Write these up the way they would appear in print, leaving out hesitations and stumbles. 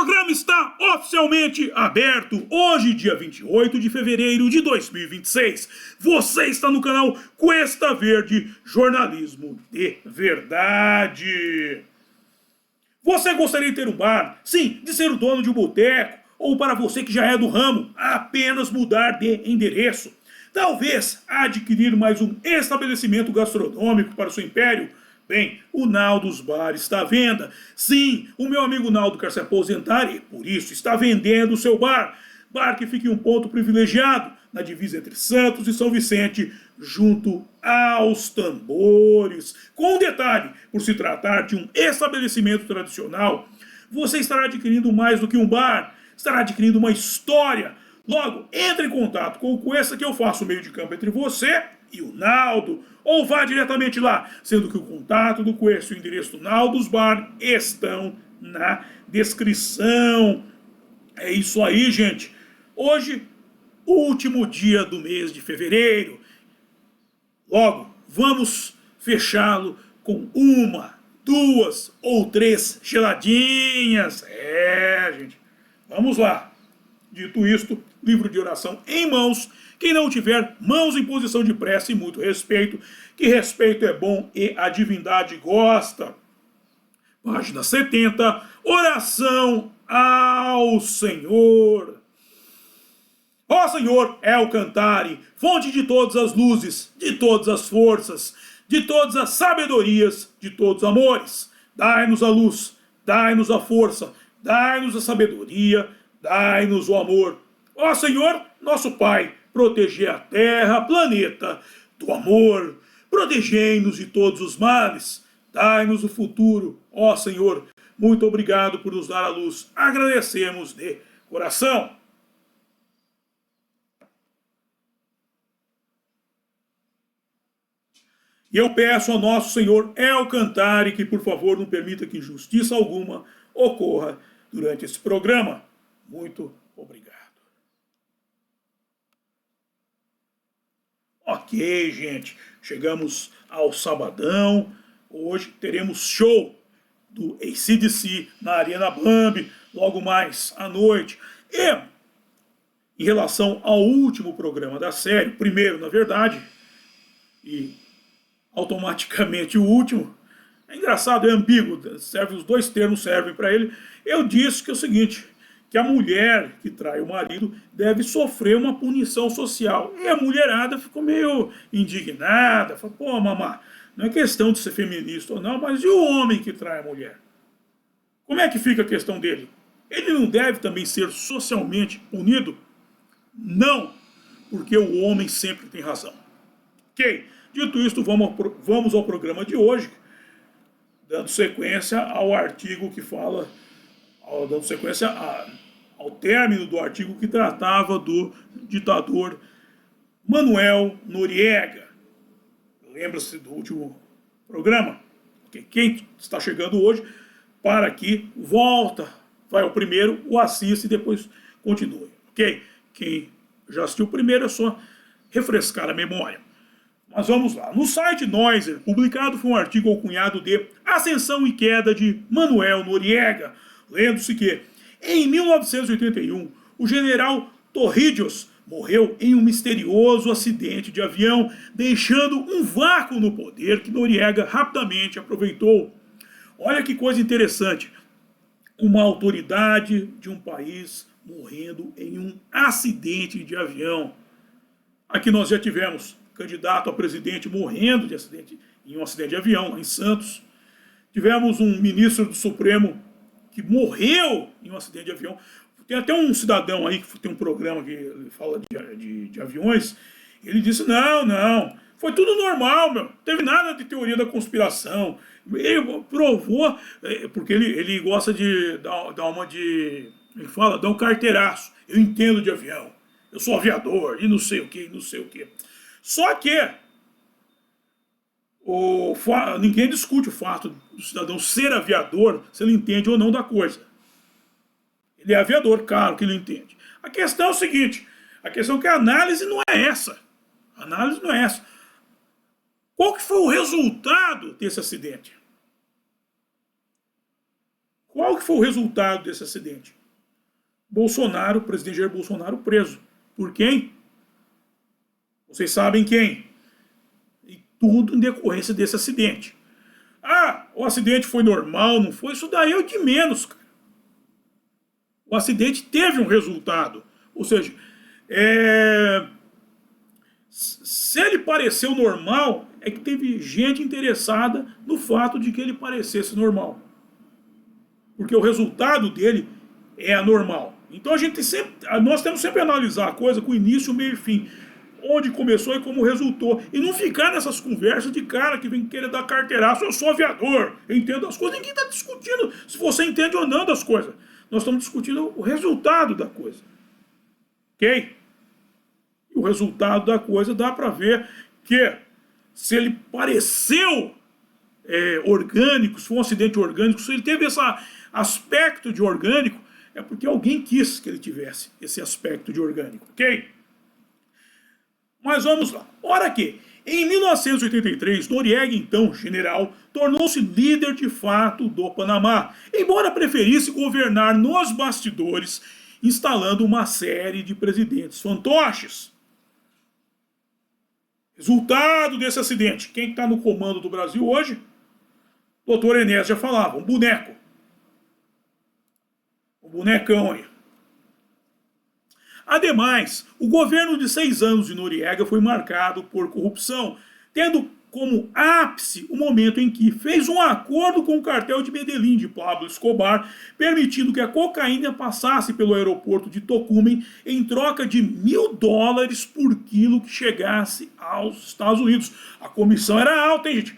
programa está oficialmente aberto hoje, dia 28 de fevereiro de 2026. Você está no canal Cuesta Verde, jornalismo de verdade. Você gostaria de ter um bar? Sim, de ser o dono de um boteco? Ou para você que já é do ramo, apenas mudar de endereço? Talvez adquirir mais um estabelecimento gastronômico para o seu império? Bem, o Naldo's Bar está à venda. Sim, o meu amigo Naldo quer se aposentar e, por isso, está vendendo o seu bar. Bar que fica em um ponto privilegiado, na divisa entre Santos e São Vicente, junto aos tambores. Com um detalhe, por se tratar de um estabelecimento tradicional, você estará adquirindo mais do que um bar, estará adquirindo uma história. Logo, entre em contato com o Cuesta que eu faço o meio de campo entre você e o Naldo, ou vá diretamente lá, sendo que o contato do Cuesta e o endereço do Naldo's Bar estão na descrição. É isso aí, gente. Hoje, último dia do mês de fevereiro. Logo, vamos fechá-lo com uma, duas ou três geladinhas. Gente. Vamos lá. Dito isto, livro de oração em mãos. Quem não tiver, mãos em posição de prece e muito respeito, que respeito é bom e a divindade gosta. Página 70, oração ao Senhor. Ó Senhor, El Cantare, fonte de todas as luzes, de todas as forças, de todas as sabedorias, de todos os amores. Dai-nos a luz, dai-nos a força, dai-nos a sabedoria, dai-nos o amor. Ó Senhor, nosso Pai, protegei a terra, planeta, do amor. Protegei-nos de todos os males. Dai-nos o futuro. Ó Senhor, muito obrigado por nos dar a luz. Agradecemos de coração. E eu peço ao nosso Senhor El Cantare que, por favor, não permita que injustiça alguma ocorra durante esse programa. Muito obrigado. Ok, gente. Chegamos ao sabadão. Hoje teremos show do AC/DC na Arena Bambi, logo mais à noite. E, em relação ao último programa da série, primeiro, na verdade, e automaticamente o último, é engraçado, é ambíguo, serve, os dois termos servem para ele. Eu disse que é o seguinte, que a mulher que trai o marido deve sofrer uma punição social. E a mulherada ficou meio indignada, falou, pô, mamá, não é questão de ser feminista ou não, mas e o homem que trai a mulher? Como é que fica a questão dele? Ele não deve também ser socialmente punido? Não, porque o homem sempre tem razão. Ok? Dito isto, vamos ao programa de hoje, dando sequência ao artigo que fala, dando sequência ao término do artigo que tratava do ditador Manuel Noriega. Lembra-se do último programa? Okay. Quem está chegando hoje, para aqui, volta, vai ao primeiro, o assiste e depois continue. Ok? Quem já assistiu o primeiro é só refrescar a memória. Mas vamos lá. No site Noiser, publicado foi um artigo alcunhado de Ascensão e Queda de Manuel Noriega, lendo-se que, em 1981, o general Torrijos morreu em um misterioso acidente de avião, deixando um vácuo no poder que Noriega rapidamente aproveitou. Olha que coisa interessante. Uma autoridade de um país morrendo em um acidente de avião. Aqui nós já tivemos candidato a presidente morrendo em um acidente de avião, lá em Santos. Tivemos um ministro do Supremo que morreu em um acidente de avião. Tem até um cidadão aí que tem um programa que fala de aviões. Ele disse, não, foi tudo normal, meu. Não teve nada de teoria da conspiração. Ele provou, porque ele gosta de dar uma de... Ele fala, dar um carteiraço. Eu entendo de avião. Eu sou aviador e não sei o que, não sei o que. Só que ninguém discute o fato do cidadão ser aviador, se ele entende ou não da coisa. Ele é aviador, claro que ele entende. A questão é o seguinte, a questão é que a análise não é essa. A análise não é essa. Qual que foi o resultado desse acidente? Qual que foi o resultado desse acidente? Bolsonaro, o presidente Jair Bolsonaro, preso. Por quem? Vocês sabem quem. E tudo em decorrência desse acidente. Ah, o acidente foi normal, não foi? Isso daí é o de menos, cara. O acidente teve um resultado. Ou seja, se ele pareceu normal, é que teve gente interessada no fato de que ele parecesse normal. Porque o resultado dele é anormal. Então nós temos sempre a analisar a coisa com início, meio e fim. Onde começou e como resultou. E não ficar nessas conversas de cara que vem querer dar carteiraço. Eu sou aviador, eu entendo as coisas. Ninguém está discutindo se você entende ou não das coisas. Nós estamos discutindo o resultado da coisa. Ok? E o resultado da coisa dá para ver que se ele pareceu orgânico, se foi um acidente orgânico, se ele teve esse aspecto de orgânico, é porque alguém quis que ele tivesse esse aspecto de orgânico, ok? Mas vamos lá. Ora que, em 1983, Noriega, então general, tornou-se líder de fato do Panamá, embora preferisse governar nos bastidores, instalando uma série de presidentes fantoches. Resultado desse acidente. Quem está no comando do Brasil hoje? O doutor Enéas já falava, um boneco. Um bonecão aí. Ademais, o governo de 6 anos de Noriega foi marcado por corrupção, tendo como ápice o momento em que fez um acordo com o cartel de Medellín de Pablo Escobar, permitindo que a cocaína passasse pelo aeroporto de Tocumen em troca de $1.000 por quilo que chegasse aos Estados Unidos. A comissão era alta, hein, gente?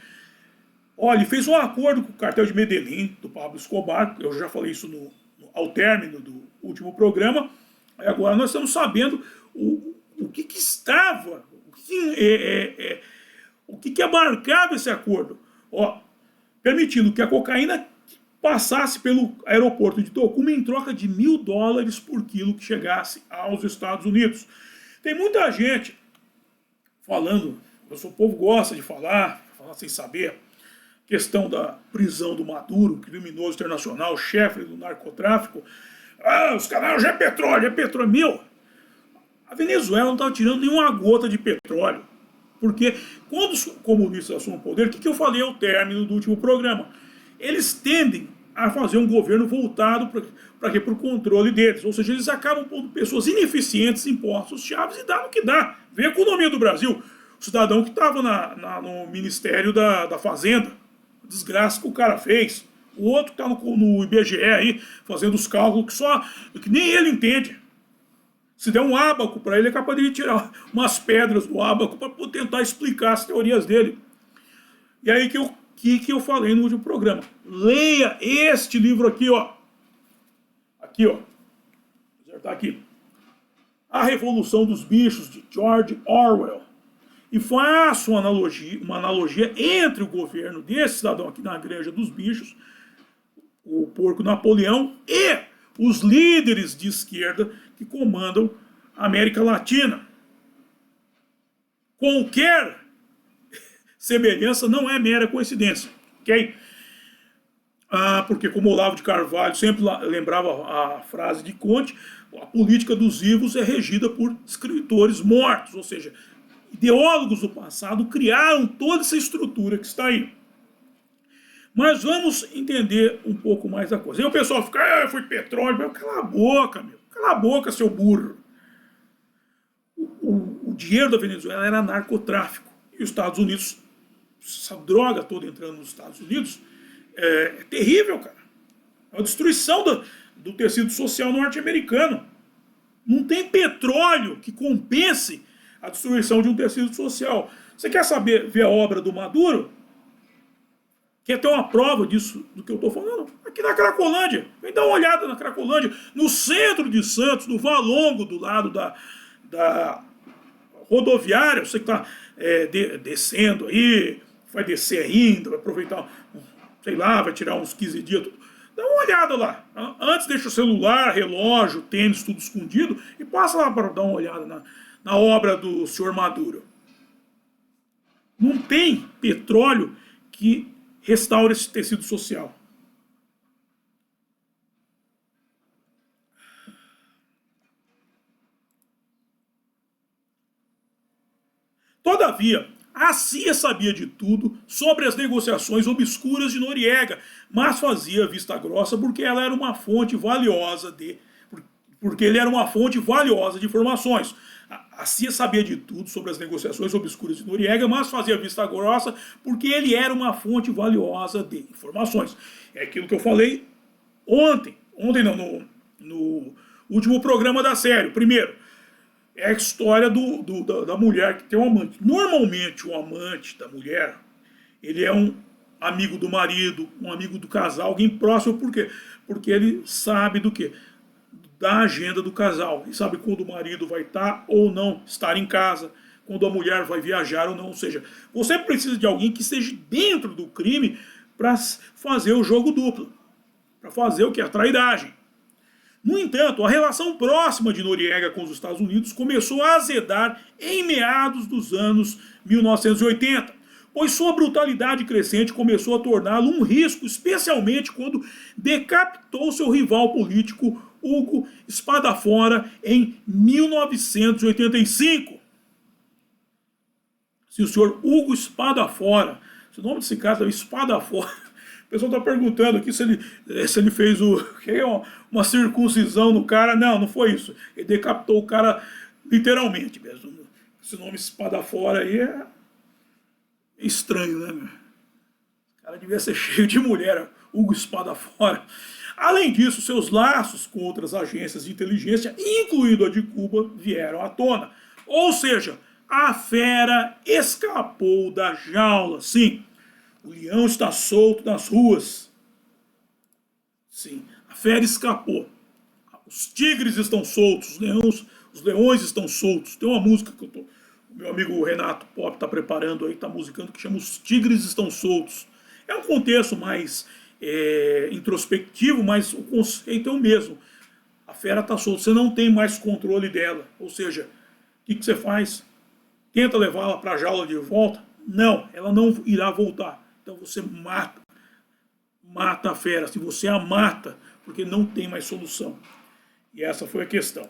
Olha, ele fez um acordo com o cartel de Medellín, do Pablo Escobar, eu já falei isso ao término do último programa. Agora nós estamos sabendo o que estava, o que abarcava esse acordo. Ó, permitindo que a cocaína passasse pelo aeroporto de Tocumen em troca de $1.000 por quilo que chegasse aos Estados Unidos. Tem muita gente falando, o povo gosta de falar sem saber, questão da prisão do Maduro, criminoso internacional, chefe do narcotráfico. Ah, os caras já é petróleo. Meu, a Venezuela não estava tirando nenhuma gota de petróleo. Porque quando os comunistas assumem o poder, o que eu falei ao término do último programa? Eles tendem a fazer um governo voltado para o controle deles. Ou seja, eles acabam pondo pessoas ineficientes em postos chaves e dá no que dá. Vê a economia do Brasil. O cidadão que estava no Ministério da Fazenda, a desgraça que o cara fez. O outro que está no IBGE aí, fazendo os cálculos que nem ele entende. Se der um ábaco para ele, é capaz de tirar umas pedras do ábaco para tentar explicar as teorias dele. E aí que eu falei no último programa. Leia este livro aqui, ó. Aqui, ó. Vou acertar aqui. A Revolução dos Bichos, de George Orwell. E faço uma analogia entre o governo desse cidadão aqui na Granja dos Bichos, o porco Napoleão, e os líderes de esquerda que comandam a América Latina. Qualquer semelhança não é mera coincidência, ok? Porque como Olavo de Carvalho sempre lembrava a frase de Conte, a política dos vivos é regida por escritores mortos, ou seja, ideólogos do passado criaram toda essa estrutura que está aí. Mas vamos entender um pouco mais a coisa. E o pessoal fica, foi petróleo. Cala a boca, meu. Cala a boca, seu burro. O dinheiro da Venezuela era narcotráfico. E os Estados Unidos, essa droga toda entrando nos Estados Unidos, é terrível, cara. É uma destruição do tecido social norte-americano. Não tem petróleo que compense a destruição de um tecido social. Você quer ver a obra do Maduro? Quer ter uma prova disso, do que eu estou falando? Aqui na Cracolândia. Vem dar uma olhada na Cracolândia. No centro de Santos, no Valongo, do lado da rodoviária. Você que está descendo aí, vai descer ainda, vai aproveitar, sei lá, vai tirar uns 15 dias. Tudo. Dá uma olhada lá. Antes deixa o celular, relógio, tênis, tudo escondido. E passa lá para dar uma olhada na obra do senhor Maduro. Não tem petróleo que restaura esse tecido social. Todavia, a CIA sabia de tudo sobre as negociações obscuras de Noriega, mas fazia vista grossa porque ela era uma fonte valiosa porque ele era uma fonte valiosa de informações. A CIA sabia de tudo sobre as negociações obscuras de Noriega, mas fazia vista grossa porque ele era uma fonte valiosa de informações. É aquilo que eu falei ontem não, no último programa da série. Primeiro, é a história da mulher que tem um amante. Normalmente o amante da mulher, ele é um amigo do marido, um amigo do casal, alguém próximo. Por quê? Porque ele sabe do quê? Da agenda do casal. E sabe quando o marido vai estar ou não estar em casa, quando a mulher vai viajar ou não. Ou seja, você precisa de alguém que esteja dentro do crime para fazer o jogo duplo. Para fazer o que? A trairagem. No entanto, a relação próxima de Noriega com os Estados Unidos começou a azedar em meados dos anos 1980, pois sua brutalidade crescente começou a torná-lo um risco, especialmente quando decapitou seu rival político Hugo Spadafora em 1985. Se o senhor Hugo Spadafora, se o nome desse cara é Spadafora, o pessoal está perguntando aqui se ele fez uma circuncisão no cara. Não, não foi isso. Ele decapitou o cara literalmente mesmo. Esse nome Spadafora aí é estranho, né? O cara devia ser cheio de mulher, Hugo Spadafora. Além disso, seus laços com outras agências de inteligência, incluindo a de Cuba, vieram à tona. Ou seja, a fera escapou da jaula. Sim, o leão está solto nas ruas. Sim, a fera escapou. Os tigres estão soltos, os leões estão soltos. Tem uma música que o meu amigo Renato Pop está preparando aí, está musicando, que chama Os Tigres Estão Soltos. É um contexto mais introspectivo, mas o conceito é o mesmo. A fera está solta, você não tem mais controle dela. Ou seja, o que você faz? Tenta levá-la para a jaula de volta? Não, ela não irá voltar. Então você mata a fera, se você a mata, porque não tem mais solução. E essa foi a questão.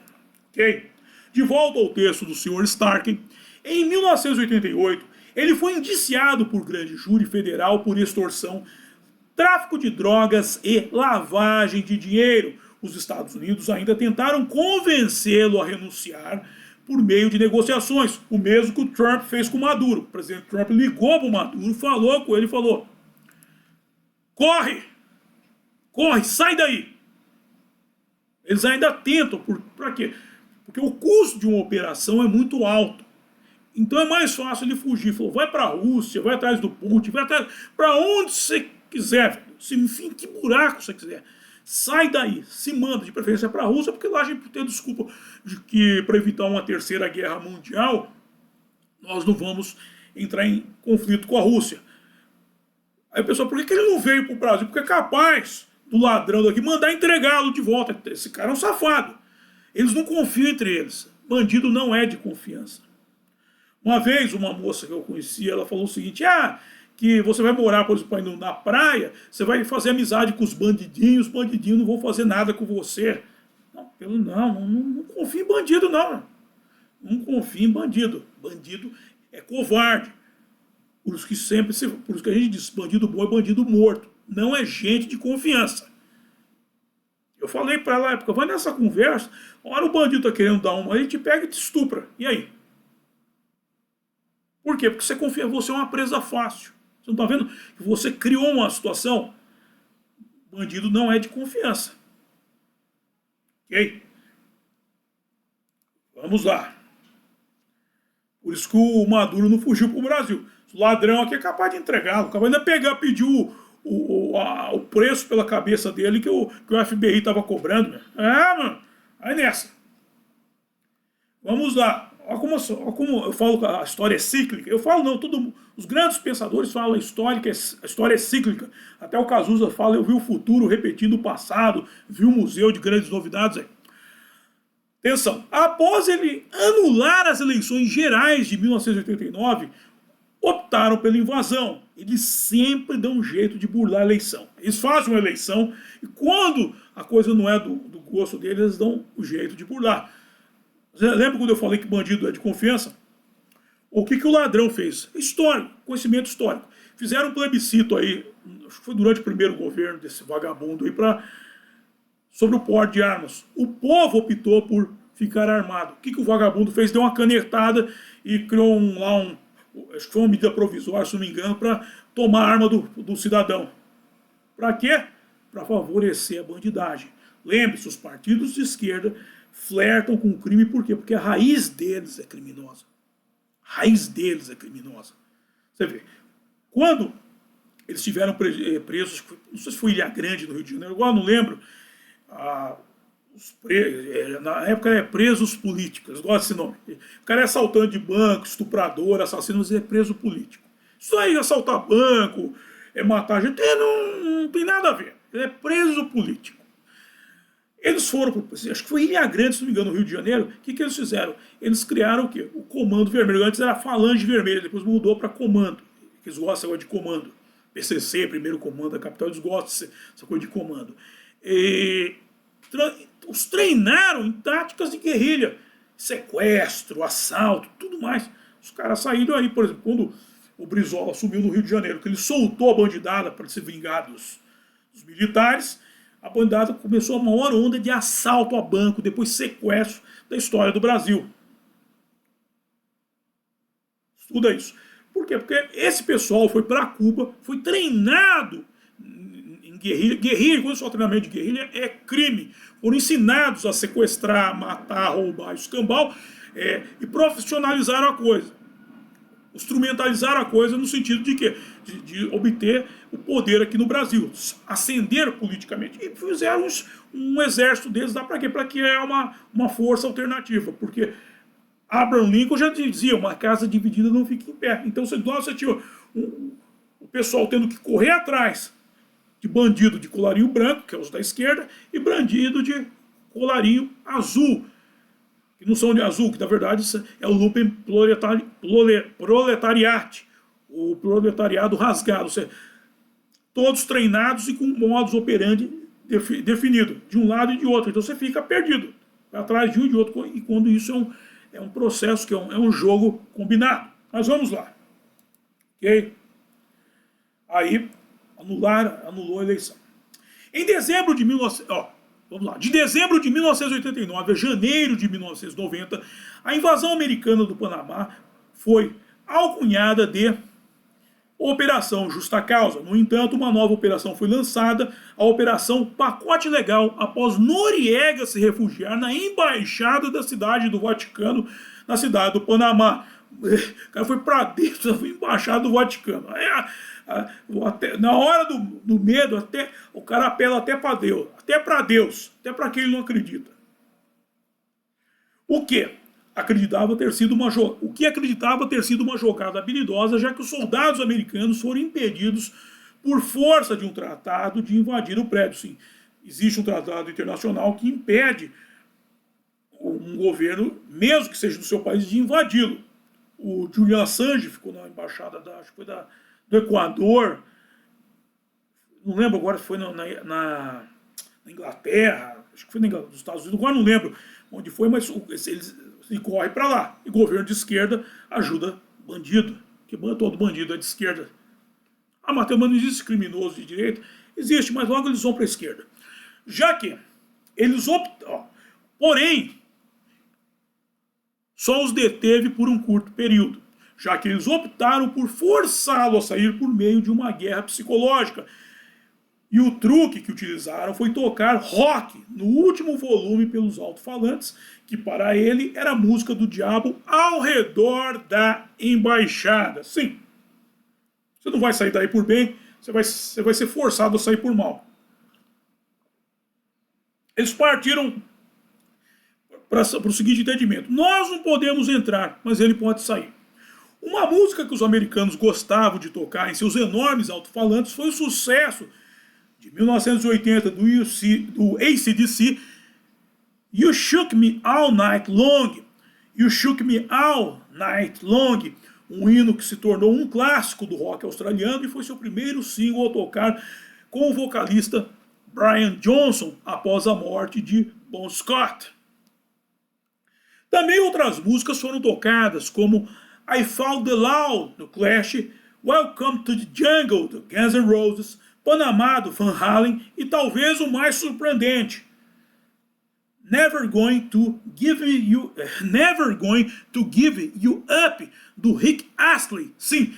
Ok? De volta ao texto do Sr. Stark, em 1988, ele foi indiciado por grande júri federal por extorsão, tráfico de drogas e lavagem de dinheiro. Os Estados Unidos ainda tentaram convencê-lo a renunciar por meio de negociações. O mesmo que o Trump fez com o Maduro. O presidente Trump ligou para o Maduro, falou com ele, falou: corre, sai daí. Eles ainda tentam, para quê? Porque o custo de uma operação é muito alto. Então é mais fácil ele fugir. Falou: vai para a Rússia, vai atrás do Putin, vai atrás para onde você quiser, enfim, que buraco você quiser. Sai daí, se manda de preferência para a Rússia, porque lá a gente tem desculpa de que para evitar uma terceira guerra mundial, nós não vamos entrar em conflito com a Rússia. Aí o pessoal, por que ele não veio para o Brasil? Porque é capaz do ladrão daqui mandar entregá-lo de volta. Esse cara é um safado. Eles não confiam entre eles. Bandido não é de confiança. Uma vez, uma moça que eu conhecia, ela falou o seguinte: que você vai morar, por exemplo, na praia, você vai fazer amizade com os bandidinhos não vão fazer nada com você. Não confia em bandido, não. Não confia em bandido. Bandido é covarde. Por isso que a gente diz, bandido bom é bandido morto. Não é gente de confiança. Eu falei para ela na época, vai nessa conversa, a hora o bandido tá querendo dar uma, ele te pega e te estupra. E aí? Por quê? Porque você confia, você é uma presa fácil. Você não está vendo que você criou uma situação? Bandido não é de confiança. Ok? Vamos lá. Por isso que o Maduro não fugiu para o Brasil. O ladrão aqui é capaz de entregá-lo. Capaz de pedir o preço pela cabeça dele que o FBI estava cobrando. Mano. Aí nessa. Vamos lá. Olha como eu falo que a história é cíclica. Eu falo não, os grandes pensadores falam a história é cíclica. Até o Cazuza fala, eu vi o futuro repetindo o passado, vi o museu de grandes novidades aí. Atenção, após ele anular as eleições gerais de 1989, optaram pela invasão. Eles sempre dão um jeito de burlar a eleição. Eles fazem uma eleição e quando a coisa não é do gosto deles, eles dão o jeito de burlar. Lembra quando eu falei que bandido é de confiança? O que o ladrão fez? Histórico, conhecimento histórico. Fizeram um plebiscito aí, acho que foi durante o primeiro governo desse vagabundo aí, sobre o porte de armas. O povo optou por ficar armado. O que o vagabundo fez? Deu uma canetada e criou acho que foi uma medida provisória, se não me engano, para tomar a arma do cidadão. Para quê? Para favorecer a bandidagem. Lembre-se, os partidos de esquerda flertam com o crime, por quê? Porque a raiz deles é criminosa. A raiz deles é criminosa. Você vê, quando eles estiveram presos, não sei se foi Ilha Grande, no Rio de Janeiro, agora não lembro, na época era presos políticos, gosto desse nome. O cara é assaltante de banco, estuprador, assassino, mas é preso político. Isso aí, assaltar banco, matar gente, não tem nada a ver. Ele é preso político. Eles foram, acho que foi Ilha Grande, se não me engano, no Rio de Janeiro. O que eles fizeram? Eles criaram o quê? O Comando Vermelho. Antes era Falange Vermelha, depois mudou para Comando. Eles gostam agora de comando. PCC, primeiro comando da capital, eles gostam dessa coisa de comando. Os treinaram em táticas de guerrilha. Sequestro, assalto, tudo mais. Os caras saíram aí, por exemplo, quando o Brizola assumiu no Rio de Janeiro, que ele soltou a bandidada para se vingar dos militares, a bandidada começou a maior onda de assalto a banco, depois sequestro da história do Brasil. Estuda isso. Por quê? Porque esse pessoal foi para Cuba, foi treinado em guerrilha. Guerrilha, quando só treinamento de guerrilha, é crime. Foram ensinados a sequestrar, matar, roubar, escambau, e profissionalizaram a coisa. Instrumentalizaram a coisa no sentido de quê? De obter o poder aqui no Brasil, ascender politicamente. E fizeram um exército deles, dá para quê? Para que é uma força alternativa, porque Abraham Lincoln já dizia, uma casa dividida não fica em pé. Então você tinha o pessoal tendo que correr atrás de bandido de colarinho branco, que é os da esquerda, e bandido de colarinho azul, que não são de azul, que na verdade é o lumpen proletariat, o proletariado rasgado, ou seja, todos treinados e com modus operandi definido, de um lado e de outro. Então você fica perdido, atrás de um e de outro, e quando isso é um processo, que é um jogo combinado. Mas vamos lá. Ok? Aí, anulou a eleição. Em dezembro de 1900... Vamos lá. De dezembro de 1989 a janeiro de 1990, a invasão americana do Panamá foi alcunhada de Operação Justa Causa. No entanto, uma nova operação foi lançada, a Operação Pacote Legal, após Noriega se refugiar na embaixada da cidade do Vaticano, na cidade do Panamá. O cara foi para dentro da embaixada do Vaticano. Na hora do medo, o cara apela até para Deus, até para quem ele não acredita. O que acreditava ter sido uma jogada habilidosa, já que os soldados americanos foram impedidos por força de um tratado de invadir o prédio. Sim, existe um tratado internacional que impede um governo, mesmo que seja do seu país, de invadi-lo. O Julian Assange ficou na embaixada acho que foi do Equador, não lembro agora se foi na Inglaterra, acho que foi nos Estados Unidos, agora não lembro onde foi, mas ele corre para lá. E o governo de esquerda ajuda bandido, que todo bandido é de esquerda. Mas não existe criminoso de direita? Existe, mas logo eles vão para a esquerda. Já que eles porém, só os deteve por um curto período, já que eles optaram por forçá-lo a sair por meio de uma guerra psicológica. E o truque que utilizaram foi tocar rock no último volume pelos alto-falantes, que para ele era a música do diabo ao redor da embaixada. Sim, você não vai sair daí por bem, você vai ser forçado a sair por mal. Eles partiram para o seguinte entendimento: nós não podemos entrar, mas ele pode sair. Uma música que os americanos gostavam de tocar em seus enormes alto-falantes foi o sucesso de 1980 do AC/DC, You Shook Me All Night Long. You Shook Me All Night Long, um hino que se tornou um clássico do rock australiano e foi seu primeiro single a tocar com o vocalista Brian Johnson após a morte de Bon Scott. Também outras músicas foram tocadas, como I Found the Law, do Clash, Welcome to the Jungle, do Guns N' Roses, Panamá, do Van Halen e talvez o mais surpreendente, Never Going to Give You Up, do Rick Astley. Sim,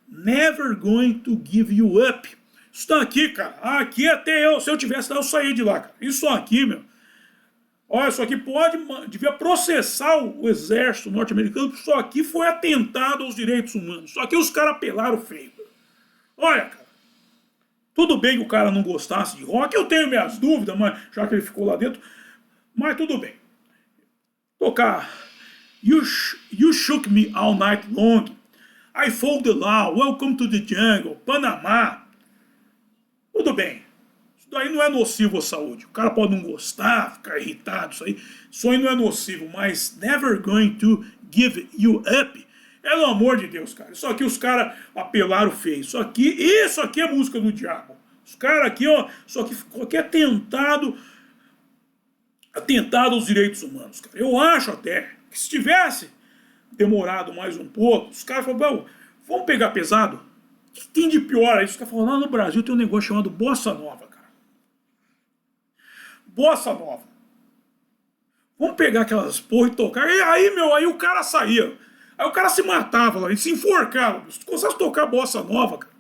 Never Going to Give You Up. Isso daqui, cara, aqui até eu, se eu tivesse lá, eu saía de lá, cara. Isso aqui, meu, olha, isso aqui devia processar o exército norte-americano, isso aqui foi atentado aos direitos humanos. Isso aqui os caras apelaram feio. Olha, cara, tudo bem que o cara não gostasse de rock, eu tenho minhas dúvidas, mas já que ele ficou lá dentro, mas tudo bem. Tocar You Shook Me All Night Long, I Found the Law, Welcome to the Jungle, Panamá. Tudo bem. Isso daí não é nocivo à saúde. O cara pode não gostar, ficar irritado, isso aí não é nocivo, mas Never Going to Give You Up, pelo amor de Deus, cara. Isso aqui os caras apelaram feio. Isso aqui é música do diabo. Os caras aqui, ó, isso aqui é atentado aos direitos humanos, cara. Eu acho até que se tivesse demorado mais um pouco, os caras falaram, vamos pegar pesado? O que tem de pior aí? Os caras falaram, lá no Brasil tem um negócio chamado Bossa Nova, cara. Bossa Nova. Vamos pegar aquelas porra e tocar. E aí, meu, aí o cara saía. Aí o cara se matava lá, ele se enforcava. Se tu começasse a tocar Bossa Nova, cara.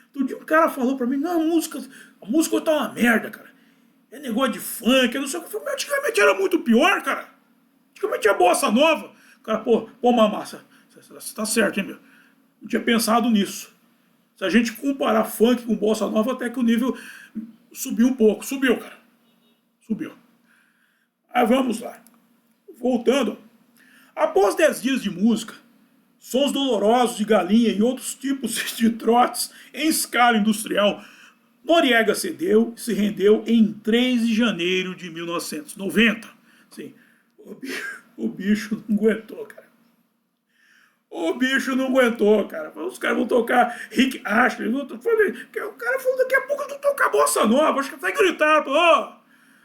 Outro dia um cara falou pra mim, não, a música tá uma merda, cara. É negócio de funk, eu não sei o que. Eu falei, antigamente era muito pior, cara. Antigamente tinha Bossa Nova. O cara, pô, mamassa, você tá certo, hein, meu? Não tinha pensado nisso. Se a gente comparar funk com Bossa Nova, até que o nível subiu um pouco. Subiu, cara. Subiu. Aí vamos lá. Voltando. Após 10 dias de música, sons dolorosos de galinha e outros tipos de trotes em escala industrial, Noriega cedeu e se rendeu em 3 de janeiro de 1990. Sim, o bicho não aguentou, cara. O bicho não aguentou, cara. Os caras vão tocar Rick Astley. O cara falou, daqui a pouco eu vou tocar Bossa Nova. Acho que até gritaram,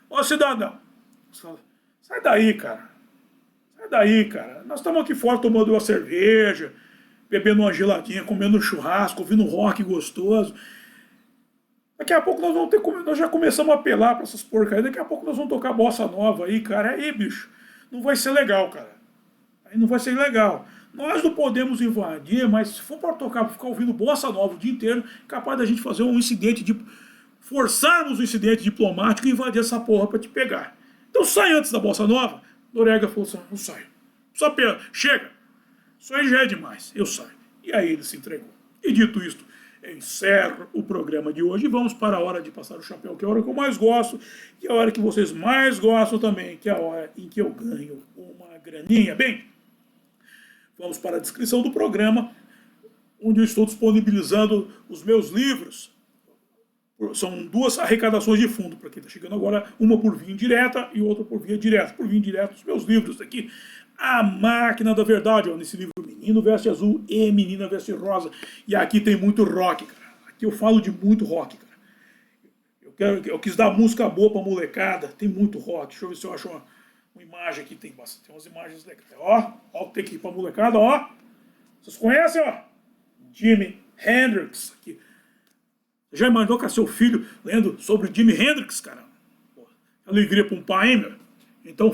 ô cidadão. Sai daí, cara. Sai daí, cara. Nós estamos aqui fora tomando uma cerveja, bebendo uma geladinha, comendo um churrasco, ouvindo um rock gostoso. Daqui a pouco nós vamos nós já começamos a apelar para essas porcarias. Daqui a pouco nós vamos tocar Bossa Nova aí, cara. Aí, bicho, não vai ser legal, cara. Aí não vai ser legal. Nós não podemos invadir, mas se for para tocar, ficar ouvindo Bossa Nova o dia inteiro, capaz da gente fazer um incidente forçarmos um incidente diplomático e invadir essa porra para te pegar. Então sai antes da Bossa Nova. Noriega falou assim, não saio. Só chega. Isso aí já é demais. Eu saio. E aí ele se entregou. E dito isto, eu encerro o programa de hoje e vamos para a hora de passar o chapéu, que é a hora que eu mais gosto, que é a hora que vocês mais gostam também, que é a hora em que eu ganho uma graninha. Bem, vamos para a descrição do programa, onde eu estou disponibilizando os meus livros. São 2 arrecadações de fundo, para quem está chegando agora, uma por via indireta e outra por via direta. Por via indireta, os meus livros aqui, A Máquina da Verdade, ó, nesse livro Menino Veste Azul e Menina Veste Rosa. E aqui tem muito rock, cara. Aqui eu falo de muito rock, cara. Eu quis dar música boa pra molecada, tem muito rock. Deixa eu ver se eu acho uma imagem aqui, tem umas imagens legais. Ó, tem que ir pra molecada, ó. Vocês conhecem, ó? Jimi Hendrix, aqui. Já imaginou com seu filho lendo sobre Jimi Hendrix, cara? Pô, alegria para um pai, hein, meu? Então,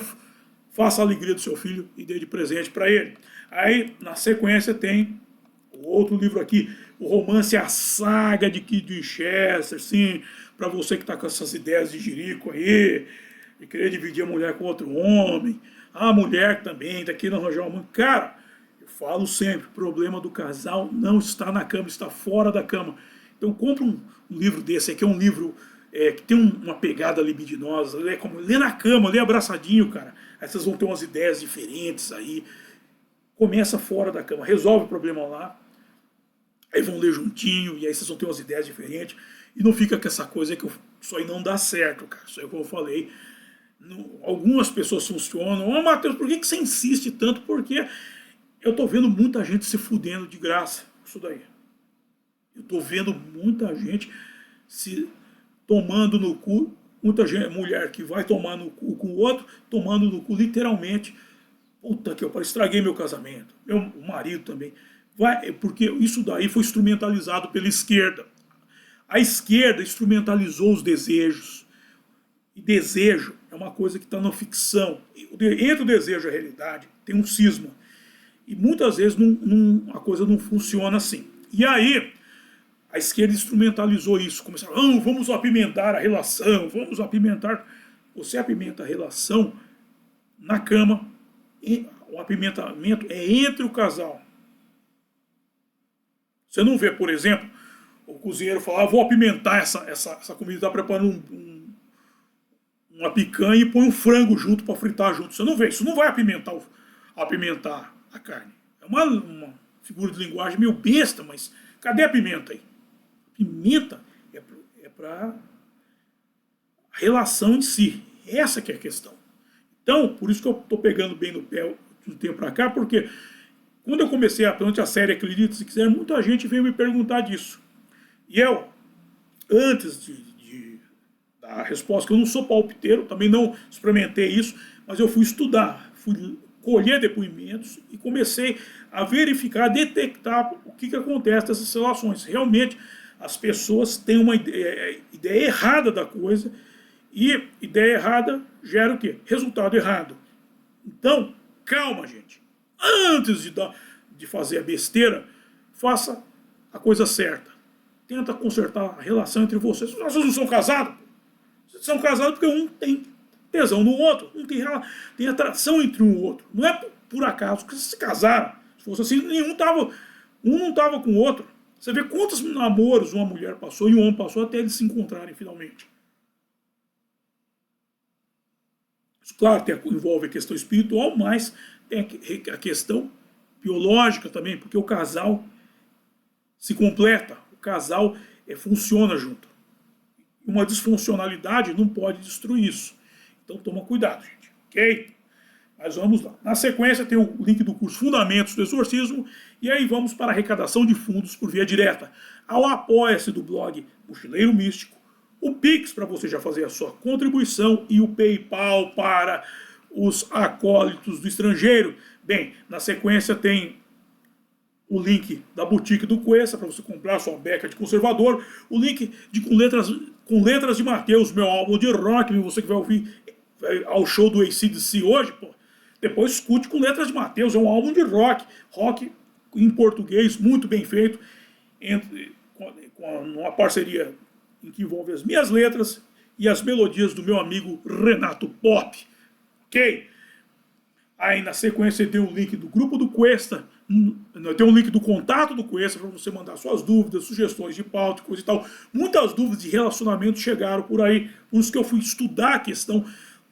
faça a alegria do seu filho e dê de presente para ele. Aí, na sequência, tem o outro livro aqui, o romance A Saga de Kid Winchester, sim, para você que está com essas ideias de jirico aí, de querer dividir a mulher com outro homem, a mulher também, tá querendo arranjar uma mãe. Cara, eu falo sempre, o problema do casal não está na cama, está fora da cama. Então compra um livro desse aqui, é um livro que tem uma pegada libidinosa, lê na cama, lê abraçadinho, cara. Aí vocês vão ter umas ideias diferentes aí. Começa fora da cama, resolve o problema lá. Aí vão ler juntinho, e aí vocês vão ter umas ideias diferentes. E não fica com essa coisa que isso aí não dá certo, cara. Isso aí que eu falei. Algumas pessoas funcionam. Matheus, por que você insiste tanto? Porque eu tô vendo muita gente se fudendo de graça. Isso daí. Eu tô vendo muita gente se tomando no cu, muita gente, mulher que vai tomar no cu com o outro, tomando no cu literalmente puta que eu estraguei meu casamento, meu marido também. Porque isso daí foi instrumentalizado pela esquerda. A esquerda instrumentalizou os desejos. E desejo é uma coisa que está na ficção. Entre o desejo e a realidade tem um cisma. E muitas vezes a coisa não funciona assim. E aí, a esquerda instrumentalizou isso. Começaram, vamos apimentar a relação, vamos apimentar. Você apimenta a relação na cama. E o apimentamento é entre o casal. Você não vê, por exemplo, o cozinheiro falar, vou apimentar essa comida, está preparando uma picanha e põe um frango junto para fritar junto. Você não vê, isso não vai apimentar a carne. É uma figura de linguagem meio besta, mas cadê a pimenta aí? Pimenta é para a relação em si. Essa que é a questão. Então, por isso que eu estou pegando bem no pé do tempo para cá, porque quando eu comecei durante a série Acredite Se Quiser, muita gente veio me perguntar disso. E eu, antes da resposta, que eu não sou palpiteiro, também não experimentei isso, mas eu fui estudar, fui colher depoimentos e comecei a verificar, a detectar o que acontece nessas relações. Realmente, as pessoas têm uma ideia errada da coisa e ideia errada gera o quê? Resultado errado. Então, calma, gente. Antes de fazer a besteira, faça a coisa certa. Tenta consertar a relação entre vocês. Vocês não são casados? Vocês são casados porque um tem tesão no outro, um tem atração entre um e o outro. Não é por acaso que vocês se casaram. Se fosse assim, um não estava com o outro. Você vê quantos namoros uma mulher passou e um homem passou até eles se encontrarem finalmente. Isso, claro, envolve a questão espiritual, mas tem a questão biológica também, porque o casal se completa, o casal funciona junto. Uma disfuncionalidade não pode destruir isso. Então toma cuidado, gente, ok? Mas vamos lá. Na sequência tem o link do curso Fundamentos do Exorcismo, e aí vamos para a arrecadação de fundos por via direta. Ao apoia-se do blog Mochileiro Místico, o Pix para você já fazer a sua contribuição e o PayPal para os acólitos do estrangeiro. Bem, na sequência tem o link da boutique do Cuesta para você comprar sua beca de conservador, o link com letras de Mateus, meu álbum de rock, você que vai ouvir ao show do AC/DC hoje, pô, depois escute com letras de Mateus, é um álbum de rock em português, muito bem feito, com uma parceria em que envolve as minhas letras e as melodias do meu amigo Renato Pop, ok? Aí na sequência tem o link do grupo do Cuesta, tem um link do contato do Cuesta para você mandar suas dúvidas, sugestões de pauta, coisa e tal. Muitas dúvidas de relacionamento chegaram por aí, por isso que eu fui estudar a questão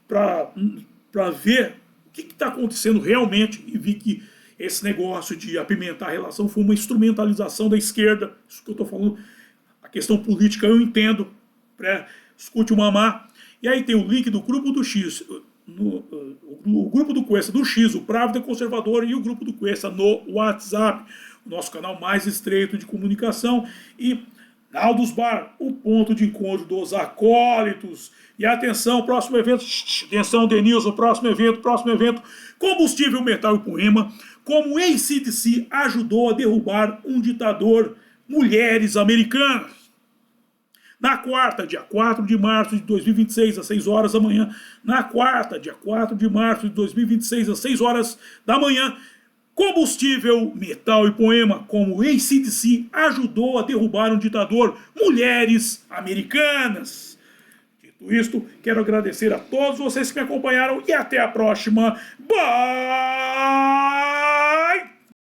para ver o que está acontecendo realmente e vi que esse negócio de apimentar a relação foi uma instrumentalização da esquerda. Isso que eu estou falando, a questão política eu entendo, escute o mamá. E aí tem o link do grupo do X, o grupo do Cuesta do X, o Právida Conservador, e o grupo do Cuesta no WhatsApp, o nosso canal mais estreito de comunicação, e Naldos Bar, o ponto de encontro dos acólitos. E atenção, próximo evento, atenção Denilson, próximo evento, Combustível, Metal e Poema, como AC/DC ajudou a derrubar um ditador, mulheres americanas. Na quarta, dia 4 de março de 2026, às 6 horas da manhã. Na quarta, dia 4 de março de 2026, às 6 horas da manhã. Combustível, Metal e Poema, como AC/DC ajudou a derrubar um ditador, mulheres americanas. Dito isto, quero agradecer a todos vocês que me acompanharam e até a próxima. Bye!